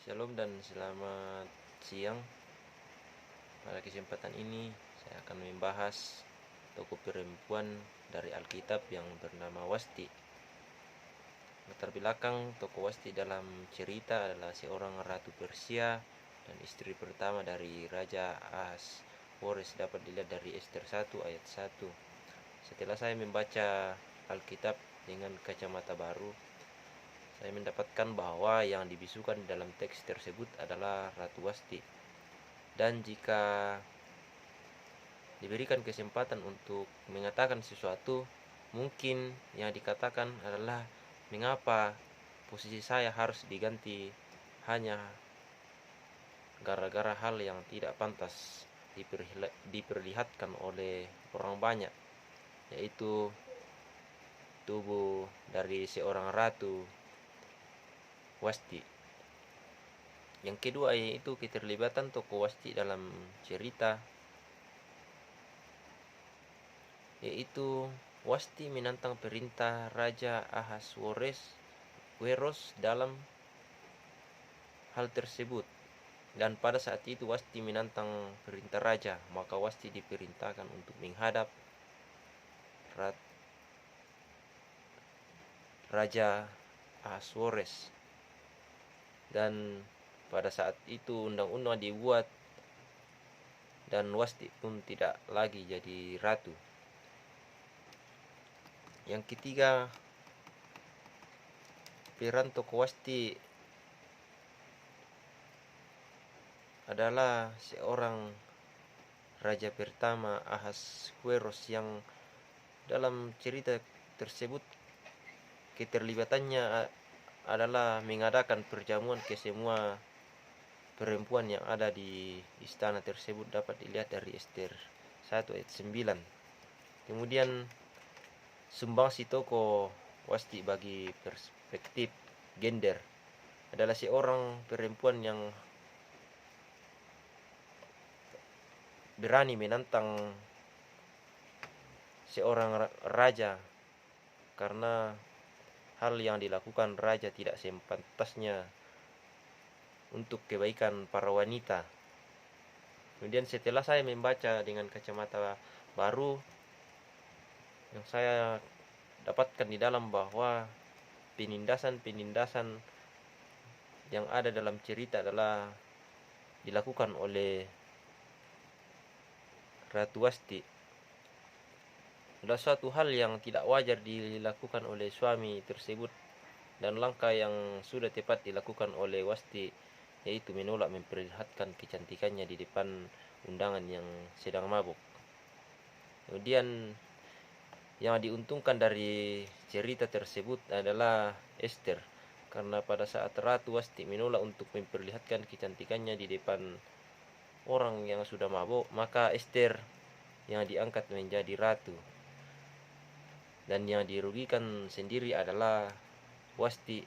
Shalom dan selamat siang. Pada kesempatan ini saya akan membahas tokoh perempuan dari Alkitab yang bernama Wasti. Latar belakang tokoh Wasti dalam cerita adalah seorang ratu Persia dan istri pertama dari Raja Ahasweros, dapat dilihat dari Ester 1 ayat 1. Setelah saya membaca Alkitab dengan kacamata baru, saya mendapatkan bahwa yang dibisukan dalam teks tersebut adalah Ratu Wasti. Dan jika diberikan kesempatan untuk mengatakan sesuatu, mungkin yang dikatakan adalah mengapa posisi saya harus diganti hanya gara-gara hal yang tidak pantas diperlihatkan oleh orang banyak, yaitu tubuh dari seorang ratu Wasti. Yang kedua yaitu keterlibatan tokoh Wasti dalam cerita, yaitu Wasti menantang perintah Raja Ahasweros dalam hal tersebut. Dan pada saat itu Wasti menantang perintah raja, maka Wasti diperintahkan untuk menghadap Raja Ahasweros. Dan pada saat itu undang-undang dibuat dan Wasti pun tidak lagi jadi ratu. Yang ketiga, peran tokoh Wasti adalah seorang raja pertama Ahasweros yang dalam cerita tersebut keterlibatannya adalah mengadakan perjamuan ke semua perempuan yang ada di istana tersebut, dapat dilihat dari Ester 1 ayat 9. Kemudian sumbangsi tokoh Wasti bagi perspektif gender adalah seorang perempuan yang berani menantang seorang raja karena hal yang dilakukan raja tidak sepantasnya untuk kebaikan para wanita. Kemudian setelah saya membaca dengan kacamata baru, yang saya dapatkan di dalam bahwa penindasan yang ada dalam cerita adalah dilakukan oleh Ratu Wasti. Adalah suatu hal yang tidak wajar dilakukan oleh suami tersebut, dan langkah yang sudah tepat dilakukan oleh Wasti yaitu menolak memperlihatkan kecantikannya di depan undangan yang sedang mabuk. Kemudian yang diuntungkan dari cerita tersebut adalah Ester, karena pada saat Ratu Wasti menolak untuk memperlihatkan kecantikannya di depan orang yang sudah mabuk, maka Ester yang diangkat menjadi ratu. Dan yang dirugikan sendiri adalah Wasti,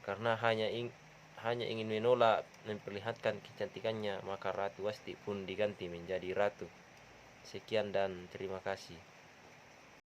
karena hanya ingin menolak memperlihatkan kecantikannya, maka Ratu Wasti pun diganti menjadi ratu. Sekian dan terima kasih.